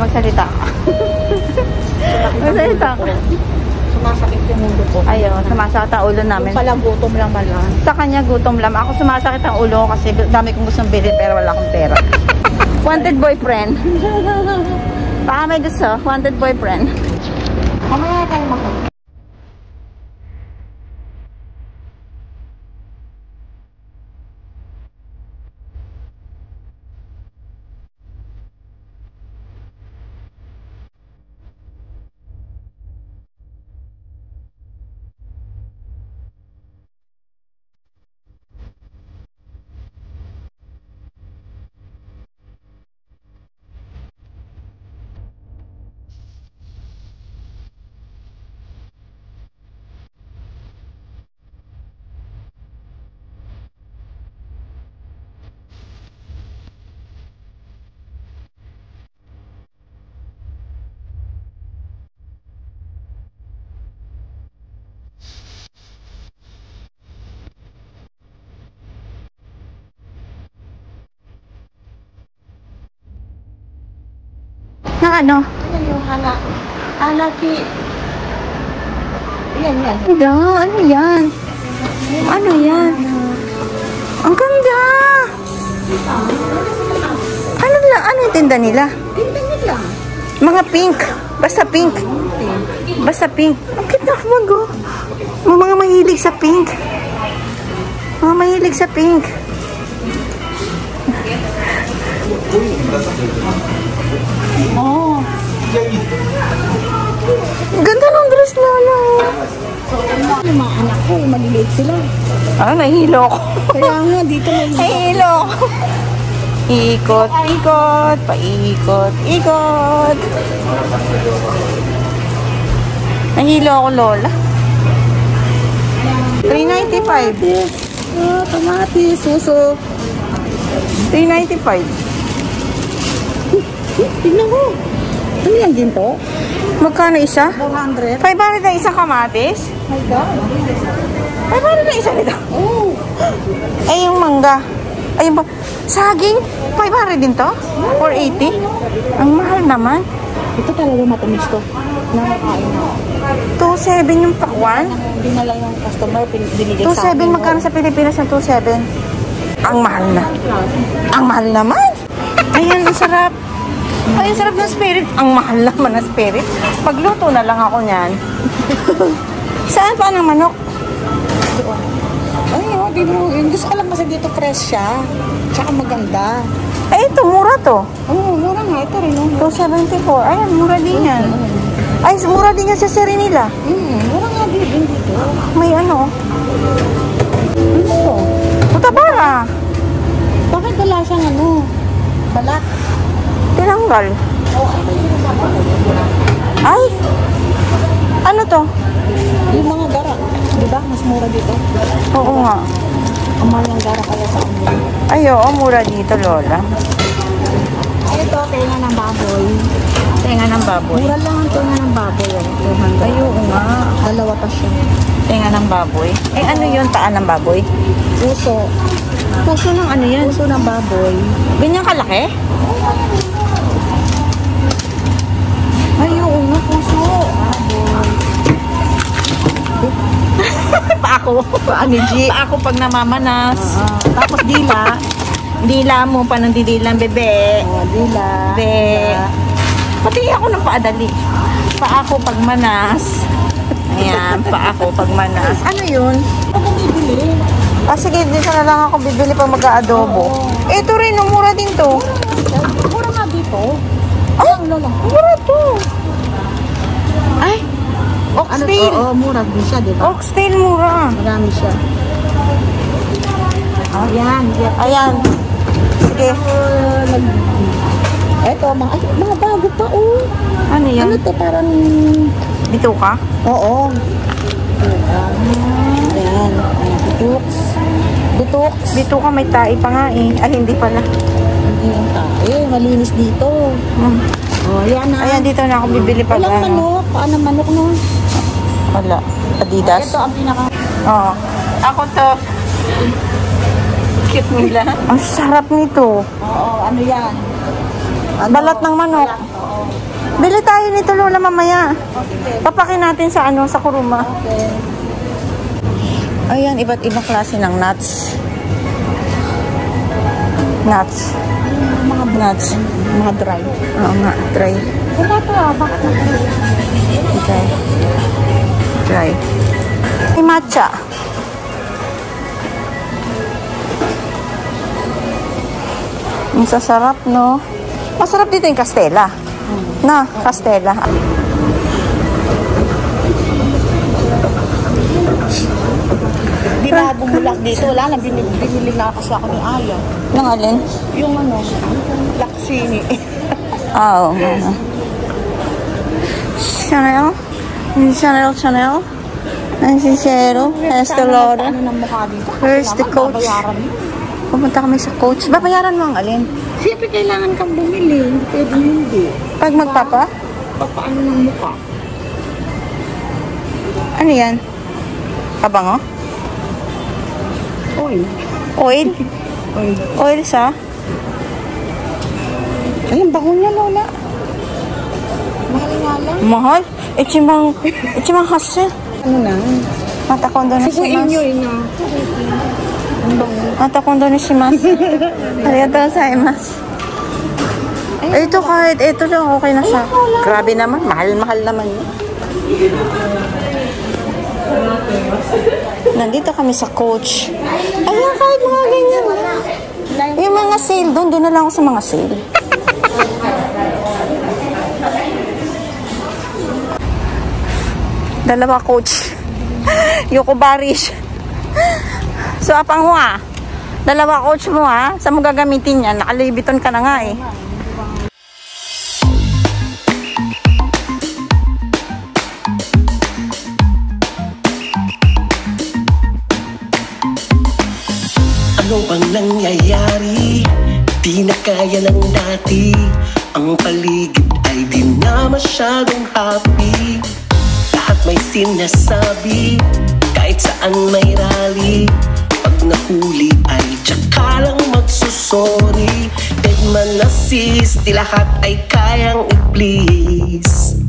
magsalita ka. Magsalita ka. Sumasakit yung ulo ko. Ayun, sumasakit ang ulo namin. Yung pala gutom lang malang. Sa kanya gutom lang. Ako sumasakit ang ulo ko kasi dami kong gustong bilhin pero wala akong pera. Wanted boyfriend. Baka may gusto. Wanted boyfriend. Mamaya tayo makakas. Na ano? Ano yung halaki? Yan. Ano yan? Ano yan? Ang ganda! Ano yung tinda nila? Tinda nila. Mga pink. Basta pink. Basta pink. Ang cute na mago. Mga mahilig sa pink. Mga mahilig sa pink. Oo. Ganda ng dress Lola. Yung mga anak ko, maliliit sila. Nahihilo ko. Kaya nga, dito Nahihilo ko. Ikot, paikot, ikot. Nahihilo ako, Lola. 395. Kamatis, suso. 395. Tignan mo. Ano yan ginto? Magkano isa? 400. 500 na isang kamatis? My God. 500 na isa nito? Oh. Eh, yung mangga. Ay, yung saging. 500 din to? 480? Ang mahal naman. Ito talaga matamis to. Nakakain na. 2.7 yung pakwan? Dinala yung customer, binigay sa 2.7, magkano sa Pilipinas ng 2.7? Ang mahal na. Ang mahal naman. Ayan, ang sarap. Ay, ang sarap ng spirit. Ang mahal naman ng spirit. Magluto na lang ako niyan. Saan pa ng manok? Ay, di bro. Gusto ko lang kasi dito fresh siya. Tsaka maganda. Eh, ito, mura to. Oo, mura nga. Ito rin. 274. Ayan, mura din yan. Ay, mura din yan sa Serenila. Mura nga din dito. May ano? Ano to? Utabara. Bakit wala siyang ano? Balat. Tinanggal. Ay! Ano to? Yung mga gara. Diba? Mas mura dito. Oo nga. Ang mahal ng gara kaya sa amin. Ay, oo, mura dito, Lola. Ay, ito, tenga ng baboy. Tenga ng baboy. Mura lang ang tenga ng baboy. Ay, oo nga. Dalawa pa siya. Tenga ng baboy. Eh, ano yun? Taan ng baboy? Puso. Puso ng ano yan? Puso ng baboy. Ganyan kalaki? Ay, oo nga, puso. Paako. Paano, G? Paako pag namamanas. Tapos dila. Dila mo, panandidilang bebe. Dila. Be. Pati ako ng paadali. Paako pag manas. Ayan, paako pag manas. Ano yun? Ako bibili. Sige, dito na lang ako bibili pag mag-aadobo. Ito rin, mura din to. Mura nga dito. Ah, mura to. Ay, oxtail. Oo, mura din siya, diba? Oxtail mura. Marami siya. Ayan. Ayan. Sige. Eto, mga bago pa, oh. Ano yan? Ano to, parang... Dito ka? Oo. Ayan. Bituks. Dito ka, may tae pa nga eh. Ay, hindi pala. Hindi yung tae. Malinis dito. Oh, yan na. Ayan, dito na ako bibili pag Walang manok. Paano manok nun? Wala. Adidas? Ito ang pinaka... Oo. Ako to. Cute nila. Ang sarap nito. Oo, ano yan? Balat ng manok. Oo. Bili tayo nito, Lola, mamaya. Papakin natin sa ano, sa kuruma. Okay. Ayan, iba't ibang klase ng nuts. Nuts. Mga Nuts. mga dry. Oo nga, dry. Wala to bakit Dry. Dry. May matcha. Ang sasarap, no? Masarap dito yung Castella. Na, Castella. Di ba bumulak dito? Wala na, binili na kasi ako ni Aya. Nang alin? Yung ano, laksini. Oo. Chanel? Chanel? Ang sincero? Estee Lauder? Ano ng mukha dito? Where's the coach? Babayaran mo. Pumunta kami sa coach. Babayaran mo ang alin? Siyempre kailangan kang bumili. Hindi pwede hindi. Pag magpapa? Papaano ng mukha? Ano yan? Kabango? Oil. Oil? Oil. Oil sa? Ay, ang bango niya, Lola. Mahal nga lang. Mahal? Ichimang hassle. Ano na? Matakondo na si Sukuin Mas. nyo yun na. Ang bango. Matakondo na si Mas. Arigatou gozaimasu. Ito kahit ito lang okay na siya. Grabe naman. Mahal-mahal naman yun. Nandito kami sa coach. Ayan, kahit mga ganyan. Yung mga sale, doon na lang ako sa mga sale. Dalawa coach. Yoko Barish. So, apang mo ah. Dalawa coach mo ah. Saan mo gagamitin yan? Nakalibiton ka na nga eh. Ano bang nangyayari? Di na kaya ng dati. Ang paligid ay di na masyadong happy. Lahat may sinasabi, kahit saan may rally. Pag nahuli ay tsaka lang magsusori. Dead man assist, di lahat ay kayang i-please.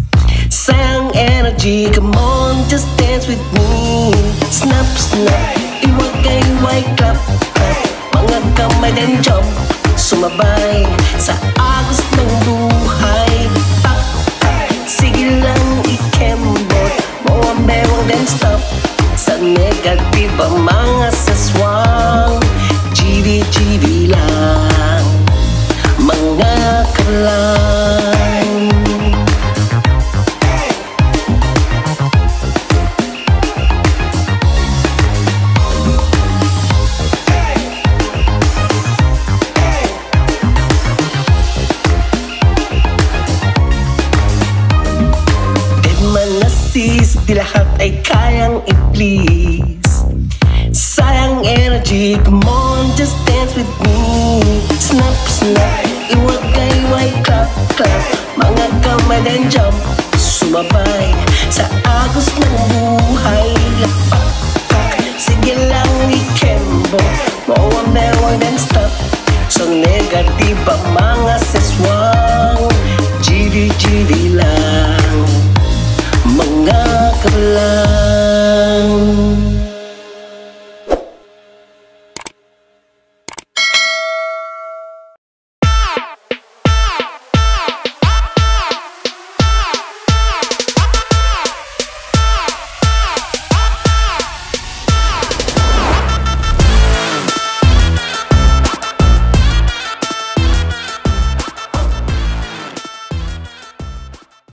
Sayang energy, come on, just dance with me. Snap, snap, iwagay-way, clap, clap. Mga kamay then jump, sumabay sa agos ng buhay. Tak, tak, sige lang ikembot, mawang bewang then stop. Sa negative ang mga saswang, GV lang, mga kalang. Di lahat ay kayang i-please. Sayang energy, come on, just dance with me. Snap, snap, iwagay-way, clap, clap. Mga kamay then jump, sumabay sa agos ng buhay. Lapak, pak, sige lang ikembo, mawang bewang then stop. So negative ang mga seswang, GV lang, mga kalang.